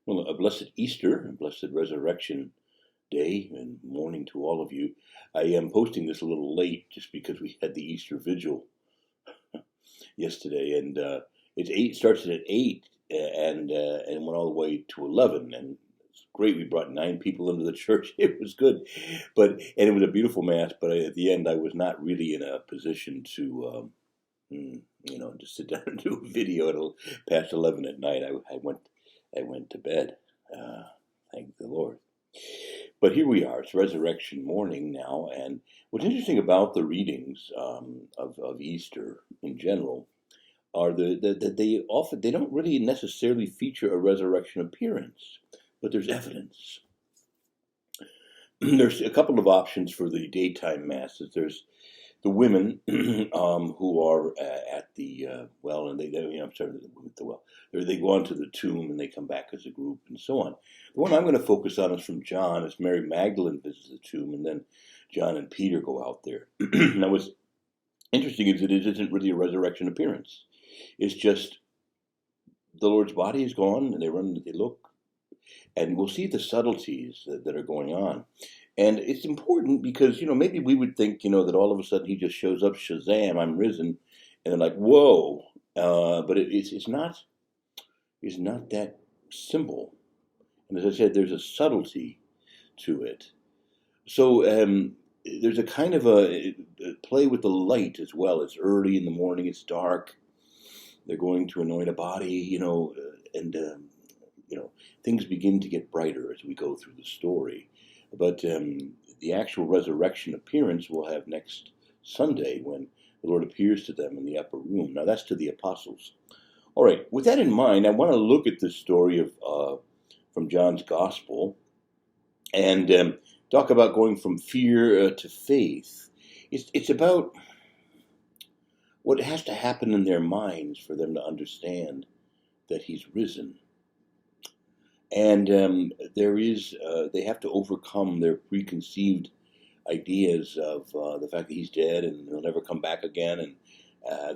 Well, a blessed Easter, a blessed Resurrection Day, and morning to all of you. I am posting this a little late just because we had the Easter Vigil yesterday, and it's eight. Starts at 8, and went all the way to 11, and it's great. We brought 9 people into the church. It was good, and it was a beautiful mass. But at the end, I was not really in a position to, just sit down and do a video until past 11 at night. I went to bed. Uh, thank the Lord. But here we are. It's Resurrection morning now, and what's interesting about the readings of Easter in general are that they don't really necessarily feature a resurrection appearance, but there's evidence. There's a couple of options for the daytime masses. There's the women who are at the well, and I'm sorry, at the well. They go on to the tomb and they come back as a group and so on. The one I'm going to focus on is from John, as Mary Magdalene visits the tomb, and then John and Peter go out there. Now, what's interesting is it isn't really a resurrection appearance. It's just the Lord's body is gone, and they run and they look, and we'll see the subtleties that are going on. And it's important because, maybe we would think, that all of a sudden he just shows up, Shazam, I'm risen. And they're like, whoa. But it's not that simple. And as I said, there's a subtlety to it. So there's a kind of a play with the light as well. It's early in the morning, it's dark. They're going to anoint a body, and things begin to get brighter as we go through the story. But the actual resurrection appearance we'll have next Sunday when the Lord appears to them in the upper room. Now that's to the apostles. All right, with that in mind, I want to look at this story from John's Gospel and talk about going from fear to faith. It's about what has to happen in their minds for them to understand that he's risen. And they have to overcome their preconceived ideas of the fact that he's dead and he'll never come back again, and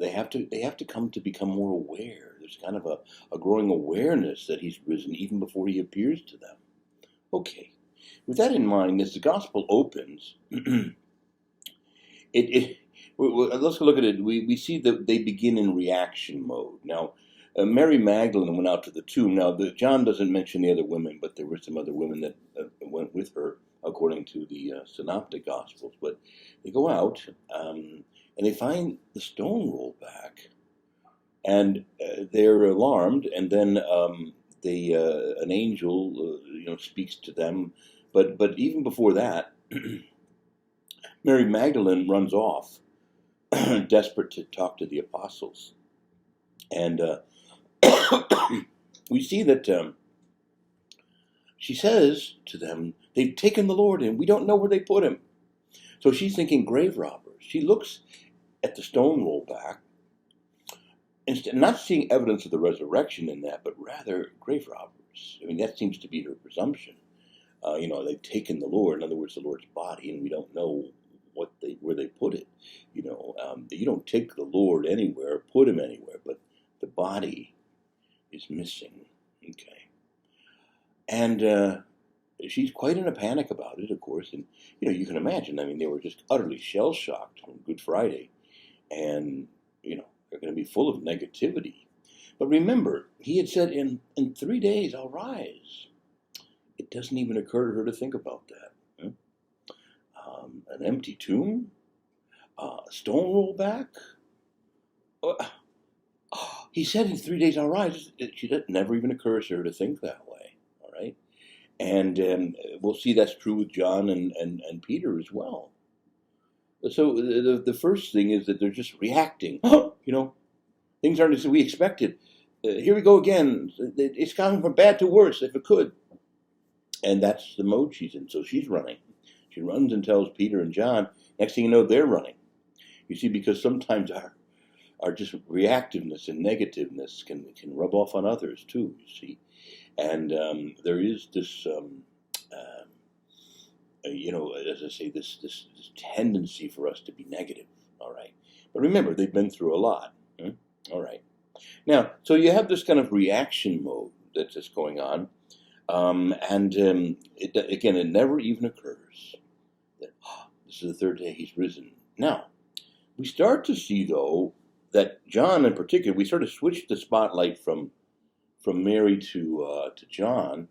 they have to come to become more aware. There's kind of a growing awareness that he's risen even before he appears to them. Okay, with that in mind, as the gospel opens, let's look at it. We see that they begin in reaction mode now. Mary Magdalene went out to the tomb. Now, John doesn't mention the other women, but there were some other women that went with her, according to the Synoptic Gospels. But they go out, and they find the stone rolled back, and they're alarmed. And then an angel, speaks to them. But even before that, Mary Magdalene runs off, desperate to talk to the apostles, and we see that she says to them, they've taken the Lord and we don't know where they put him. So she's thinking grave robbers. She looks at the stone rolled back, instead, not seeing evidence of the resurrection in that, but rather grave robbers. I mean, that seems to be her presumption. They've taken the Lord, in other words, the Lord's body, and we don't know where they put it. You don't take the Lord anywhere, put him anywhere, but the body is missing. Okay. And she's quite in a panic about it, of course. And, you can imagine, they were just utterly shell-shocked on Good Friday. And, they're going to be full of negativity. But remember, he had said, in 3 days I'll rise. It doesn't even occur to her to think about that. An empty tomb? A stone rolled back? He said in 3 days I'll rise. It never even occurs to her to think that way. All right, and we'll see that's true with John and Peter as well. So the first thing is that they're just reacting. Things aren't as we expected. Here we go again. It's gone from bad to worse, if it could. And that's the mode she's in. So she's running. She runs and tells Peter and John. Next thing you know, they're running. You see, because sometimes our just reactiveness and negativeness can rub off on others too, you see. And there is this, as I say, this tendency for us to be negative, all right? But remember, they've been through a lot, all right? Now, so you have this kind of reaction mode. that's just going on. It never even occurs that this is the third day he's risen. Now, we start to see, though, that John in particular, we sort of switch the spotlight from Mary to John,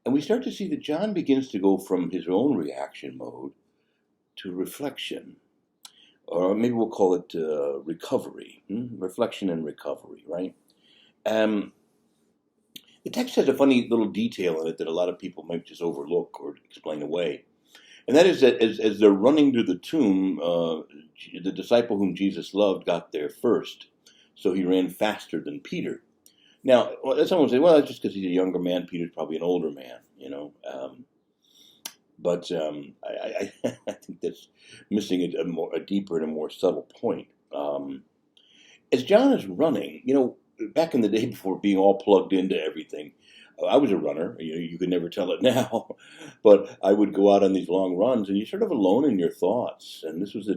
and we start to see that John begins to go from his own reaction mode to reflection, or maybe we'll call it recovery, reflection and recovery, right? The text has a funny little detail in it that a lot of people might just overlook or explain away. And that is that as they're running to the tomb, the disciple whom Jesus loved got there first. So he ran faster than Peter. Now, someone would say, well, that's just because he's a younger man. Peter's probably an older man, you know. But I think that's missing a deeper and a more subtle point. As John is running, you know, back in the day before being all plugged into everything, I was a runner. You know, you could never tell it now, but I would go out on these long runs, and you're sort of alone in your thoughts. And those were the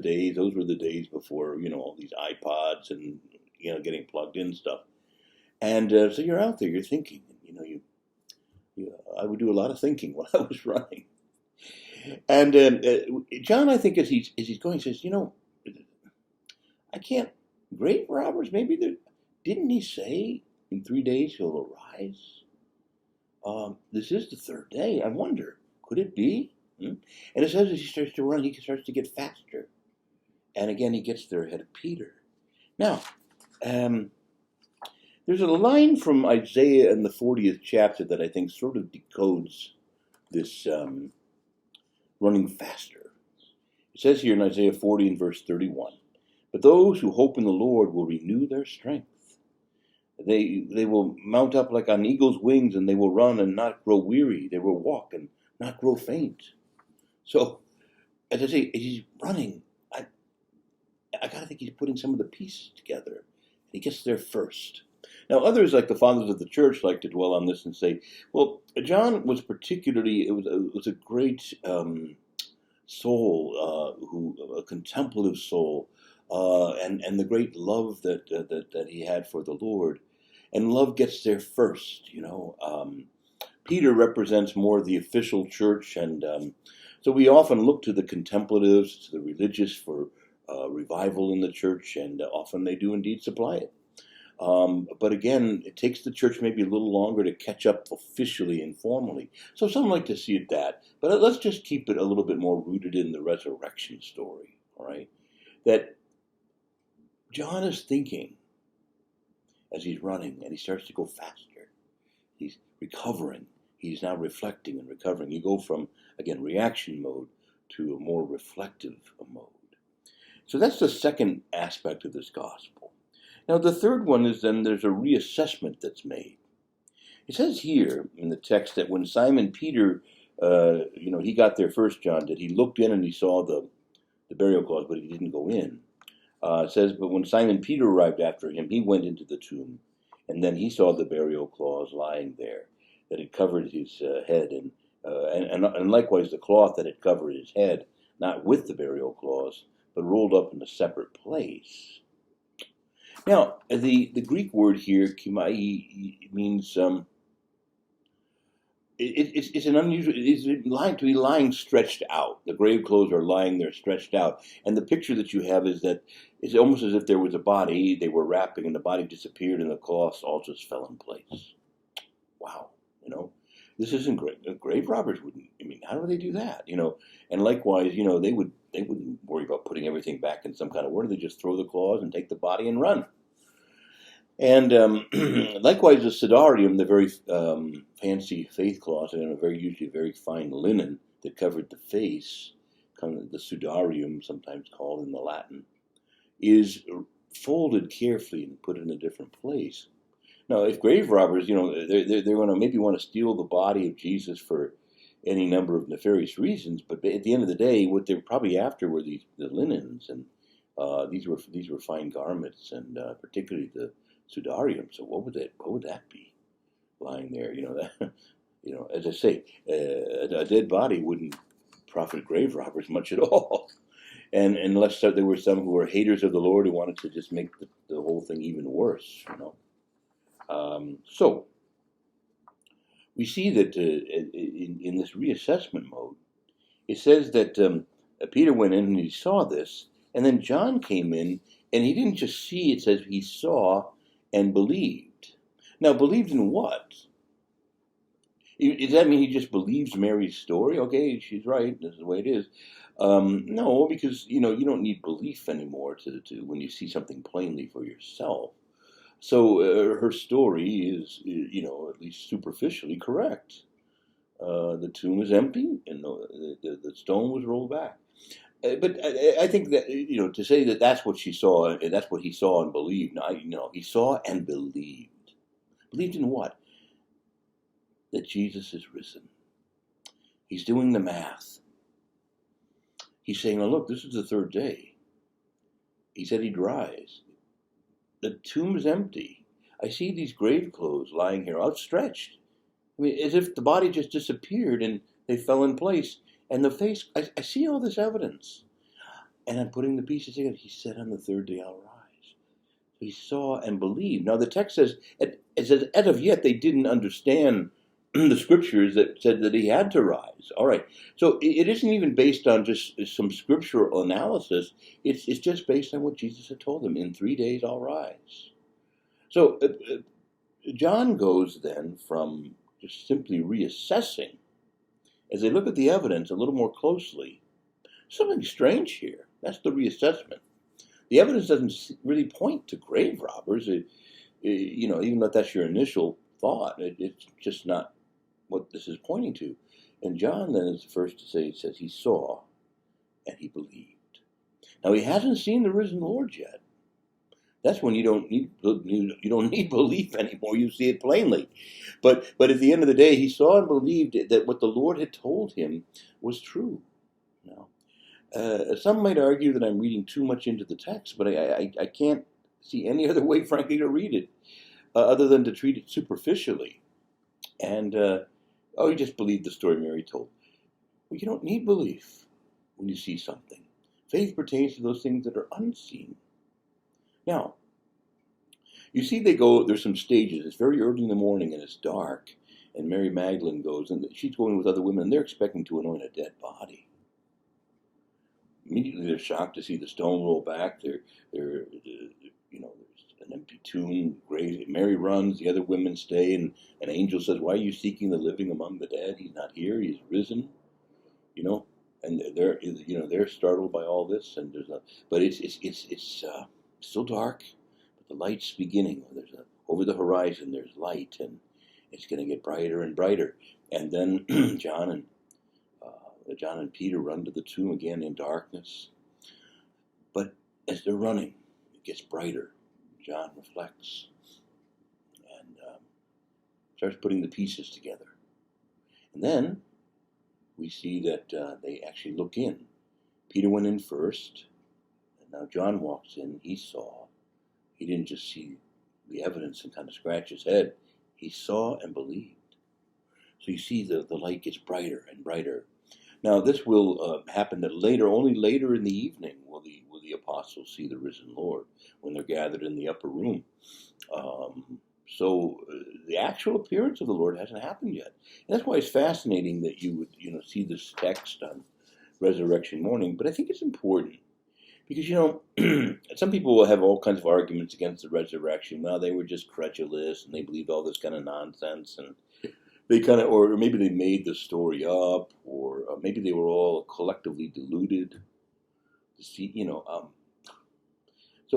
days before, you know, all these iPods and, you know, getting plugged in stuff. And so you're out there, you're thinking. You know, I would do a lot of thinking when I was running. And John, I think, as he's going, says, you know, I can't. Grave robbers, maybe didn't he say in 3 days he'll arise? This is the third day. I wonder, could it be? And it says as he starts to run, he starts to get faster. And again, he gets there ahead of Peter. Now, there's a line from Isaiah in the 40th chapter that I think sort of decodes this running faster. It says here in Isaiah 40 and verse 31, but those who hope in the Lord will renew their strength. They will mount up like on eagle's wings, and they will run and not grow weary. They will walk and not grow faint. So, as I say, as he's running, I gotta think he's putting some of the pieces together. He gets there first. Now, others, like the fathers of the church, like to dwell on this and say, well, John was particularly, it was a great soul, a contemplative soul, and the great love that he had for the Lord. And love gets there first, you know. Peter represents more the official church, and so we often look to the contemplatives, to the religious for revival in the church, and often they do indeed supply it. But again, it takes the church maybe a little longer to catch up officially and formally. So some like to see it that, but let's just keep it a little bit more rooted in the resurrection story, all right? That John is thinking as he's running, and he starts to go faster. He's recovering. He's now reflecting and recovering. You go from, again, reaction mode to a more reflective mode. So that's the second aspect of this gospel. Now, the third one is then there's a reassessment that's made. It says here in the text that when Simon Peter, he got there first, John did. He looked in and he saw the burial cloths, but he didn't go in. It says, but when Simon Peter arrived after him, he went into the tomb, and then he saw the burial cloths lying there, that had covered his head, and likewise the cloth that had covered his head, not with the burial cloths, but rolled up in a separate place. Now, the Greek word here, kimai, means it's an unusual. It's to be lying stretched out. The grave clothes are lying there stretched out, and the picture that you have is that it's almost as if there was a body they were wrapping, and the body disappeared, and the cloths all just fell in place. Wow, this isn't great. Grave robbers wouldn't. I mean, how do they do that? And likewise, they wouldn't worry about putting everything back in some kind of order. They just throw the cloths and take the body and run. And likewise, the sudarium, the very fancy faith cloth, and usually very fine linen that covered the face, the sudarium, sometimes called in the Latin, is folded carefully and put in a different place. Now, if grave robbers, they're going to maybe want to steal the body of Jesus for any number of nefarious reasons, but at the end of the day, what they're probably after were the linens, and these were fine garments, and particularly the sudarium. So what would that be lying there? As I say, a dead body wouldn't profit grave robbers much at all, and unless there were some who were haters of the Lord who wanted to just make the whole thing even worse. So we see that in this reassessment mode, it says that Peter went in and he saw this, and then John came in and he didn't just see, it says he saw and believed. Now, believed in what? Does that mean he just believes Mary's story? Okay, she's right. This is the way it is. No, because you don't need belief anymore to when you see something plainly for yourself. So her story is, at least superficially correct. The tomb is empty, and the stone was rolled back. But I think that to say that that's what she saw and that's what he saw and believed. No, he saw and believed. Believed in what? That Jesus is risen. He's doing the math. He's saying, "Oh, look, this is the third day." He said he'd rise. The tomb is empty. I see these grave clothes lying here outstretched. I mean, as if the body just disappeared and they fell in place. And the face, I see all this evidence. And I'm putting the pieces together. He said, on the third day I'll rise. He saw and believed. Now the text says, it says, as of yet they didn't understand the scriptures that said that he had to rise. All right. So it isn't even based on just some scriptural analysis. It's just based on what Jesus had told them. In 3 days I'll rise. So John goes then from just simply reassessing, as they look at the evidence a little more closely, something strange here. That's the reassessment. The evidence doesn't really point to grave robbers. Even though that's your initial thought, it's just not what this is pointing to. And John then is the first to say, it says he saw and he believed. Now he hasn't seen the risen Lord yet. That's when you don't need belief anymore. You see it plainly. But at the end of the day, he saw and believed that what the Lord had told him was true. Now, some might argue that I'm reading too much into the text, but I can't see any other way, frankly, to read it other than to treat it superficially. And you just believe the story Mary told. Well, you don't need belief when you see something. Faith pertains to those things that are unseen. Now, you see there's some stages. It's very early in the morning and it's dark. And Mary Magdalene goes, and she's going with other women, and they're expecting to anoint a dead body. Immediately they're shocked to see the stone roll back. There's an empty tomb, grave. Mary runs, the other women stay, and an angel says, "Why are you seeking the living among the dead? He's not here, he's risen." And they're startled by all this, and but it's still dark. The light's beginning. Over the horizon, there's light, and it's going to get brighter and brighter. And then John and Peter run to the tomb again in darkness. But as they're running, it gets brighter. John reflects and starts putting the pieces together. And then we see that they actually look in. Peter went in first, and now John walks in. He saw. He didn't just see the evidence and kind of scratch his head. He saw and believed. So you see the light gets brighter and brighter. Now this will happen only later in the evening will the apostles see the risen Lord when they're gathered in the upper room. So the actual appearance of the Lord hasn't happened yet. And that's why it's fascinating that you would see this text on resurrection morning. But I think it's important. Because, some people will have all kinds of arguments against the resurrection. Well, they were just credulous and they believed all this kind of nonsense. And they or maybe they made the story up, or maybe they were all collectively deluded. So,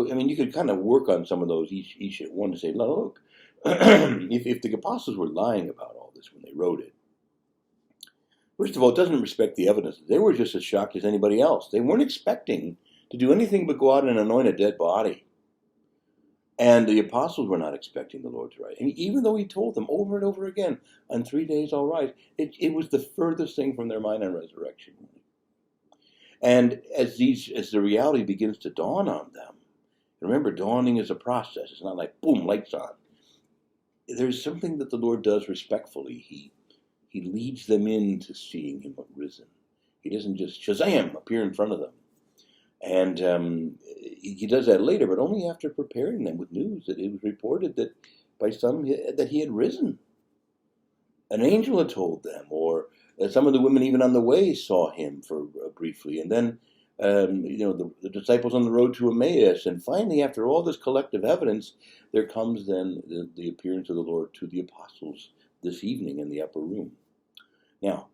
you could kind of work on some of those each at one to say, look, if the apostles were lying about all this when they wrote it, first of all, it doesn't respect the evidence. They were just as shocked as anybody else. They weren't expecting to do anything but go out and anoint a dead body. And the apostles were not expecting the Lord to rise. And even though he told them over and over again, on 3 days I'll rise, it was the furthest thing from their mind on resurrection. And as the reality begins to dawn on them, remember, dawning is a process. It's not like, boom, lights on. There's something that the Lord does respectfully. He leads them into seeing him risen. He doesn't just shazam appear in front of them. And he does that later, but only after preparing them with news that it was reported that by some that he had risen. an angel had told them, or some of the women even on the way saw him for briefly, and then the disciples on the road to Emmaus, and finally, after all this collective evidence, there comes then the appearance of the Lord to the apostles this evening in the upper room. Now,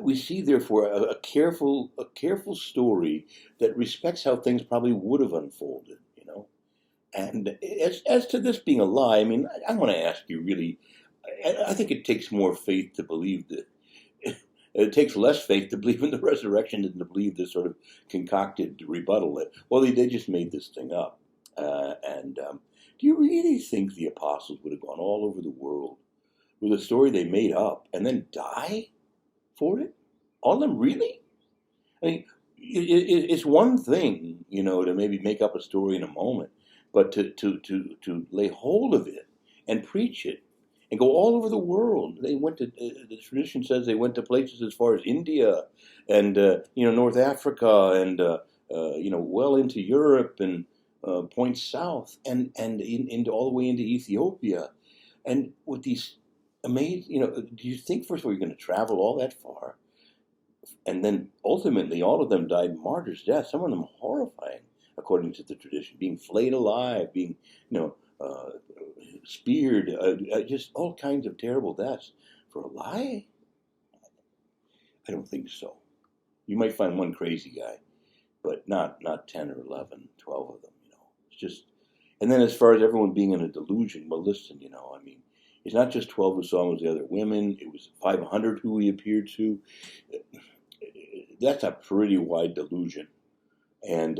we see therefore a careful story that respects how things probably would have unfolded, And as to this being a lie, I mean, I want to ask you really. I think it takes more faith to believe that. It takes less faith to believe in the resurrection than to believe this sort of concocted rebuttal that, well, they just made this thing up. Do you really think the apostles would have gone all over the world with a story they made up and then die for it? All of them, really? I mean, it's one thing, to maybe make up a story in a moment, but to lay hold of it and preach it and go all over the world. They went to, the tradition says they went to places as far as India and, North Africa and, well into Europe and points south and into all the way into Ethiopia. And with these amazing, do you think, first of all, you're going to travel all that far? And then ultimately, all of them died martyrs' death. Some of them horrifying, according to the tradition, being flayed alive, being, speared, just all kinds of terrible deaths for a lie. I don't think so. You might find one crazy guy, but not 10 or 11, 12 of them. It's just. And then as far as everyone being in a delusion, well, listen, it's not just 12 who saw him, it was the other women. It was 500 who he appeared to. That's a pretty wide delusion. And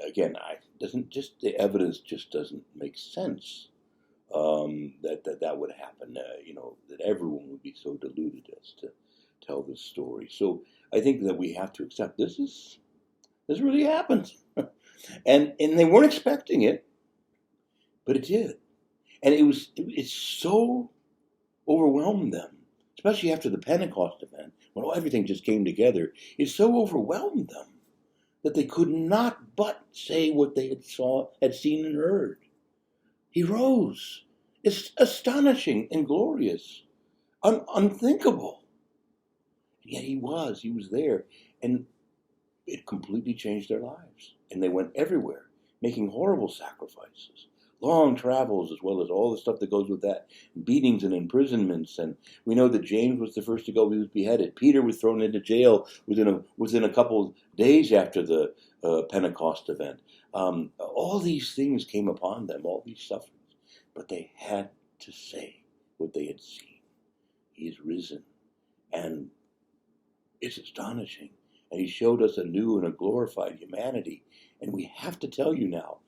again, the evidence just doesn't make sense that would happen. That everyone would be so deluded as to tell this story. So I think that we have to accept this really happened, and they weren't expecting it, but it did, and it so overwhelmed them, especially after the Pentecost event when everything just came together. It so overwhelmed them that they could not but say what they had seen and heard. He rose. It's astonishing and glorious, unthinkable. Yet he was there, and it completely changed their lives. And they went everywhere, making horrible sacrifices, long travels, as well as all the stuff that goes with that, beatings and imprisonments. And we know that James was the first to go; he was beheaded. Peter was thrown into jail within a couple of days after the Pentecost event. All these things came upon them, all these sufferings, but they had to say what they had seen. He is risen, and it's astonishing. And he showed us a new and a glorified humanity. And we have to tell you now,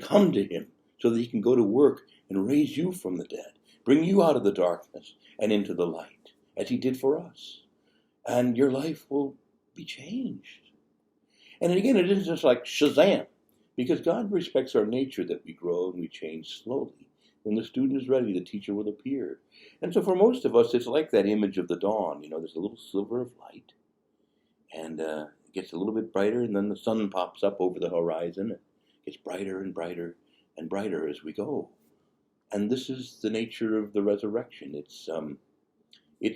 come to him so that he can go to work and raise you from the dead, bring you out of the darkness and into the light, as he did for us. And your life will be changed. And again, it isn't just like Shazam, because God respects our nature that we grow and we change slowly. When the student is ready, the teacher will appear. And so for most of us, it's like that image of the dawn. There's a little sliver of light, and it gets a little bit brighter, and then the sun pops up over the horizon. It gets brighter and brighter and brighter as we go. And this is the nature of the resurrection. It's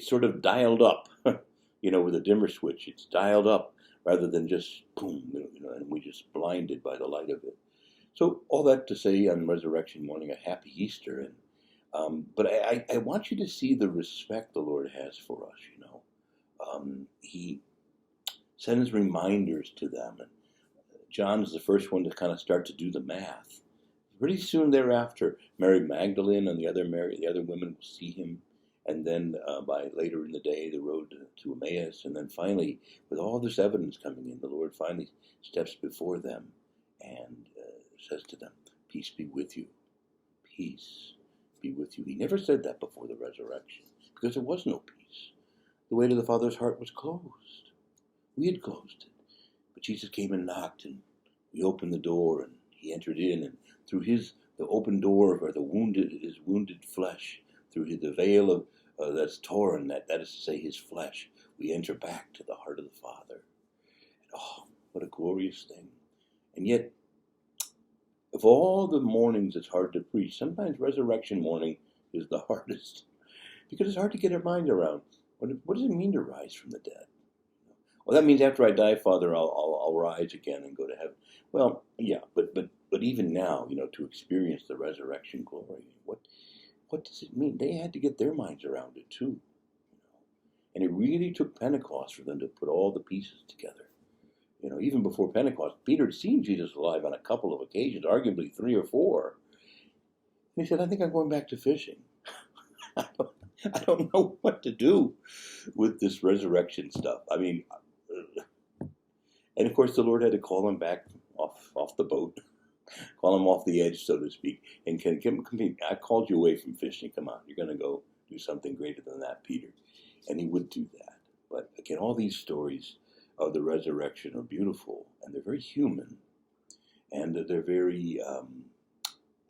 sort of dialed up, with a dimmer switch. It's dialed up rather than just boom, and we just blinded by the light of it. So all that to say on Resurrection morning, a happy Easter. But I want you to see the respect the Lord has for us. He sends reminders to them, and John is the first one to kind of start to do the math. Pretty soon thereafter, Mary Magdalene and the other women will see him, and then by later in the day, the road to Emmaus, and then finally, with all this evidence coming in, the Lord finally steps before them and says to them, "Peace be with you. Peace be with you." He never said that before the resurrection, because there was no peace. The way to the Father's heart was closed. We had closed it. But Jesus came and knocked, and we opened the door, and he entered in, and through the open door of his wounded flesh, through the veil of that's torn, that is to say his flesh, we enter back to the heart of the Father. And, oh, what a glorious thing. And yet, of all the mornings it's hard to preach, sometimes resurrection morning is the hardest. because it's hard to get our mind around what does it mean to rise from the dead. Well, that means after I die, Father, I'll rise again and go to heaven. Well, yeah, but even now, to experience the resurrection glory, what does it mean? They had to get their minds around it too. And it really took Pentecost for them to put all the pieces together. Even before Pentecost, Peter had seen Jesus alive on a couple of occasions, arguably 3 or 4. And he said, I think I'm going back to fishing. I don't know what to do with this resurrection stuff. I mean, and of course the Lord had to call him back off the boat, call him off the edge, so to speak, and come, I called you away from fishing. Come on, you're going to go do something greater than that, Peter. And he would do that. But again, all these stories of the resurrection are beautiful, and they're very human, and they're very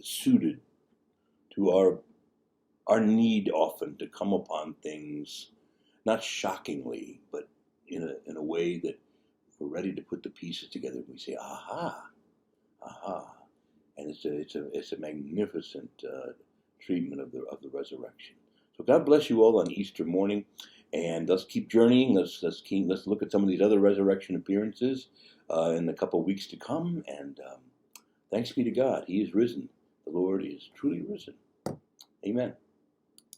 suited to our need often to come upon things, not shockingly, but in a way that we're ready to put the pieces together. We say, aha, and it's a magnificent treatment of the resurrection. So God bless you all on Easter morning, and let's keep journeying. Let's look at some of these other resurrection appearances in a couple of weeks to come. And thanks be to God, He is risen. The Lord is truly risen. Amen.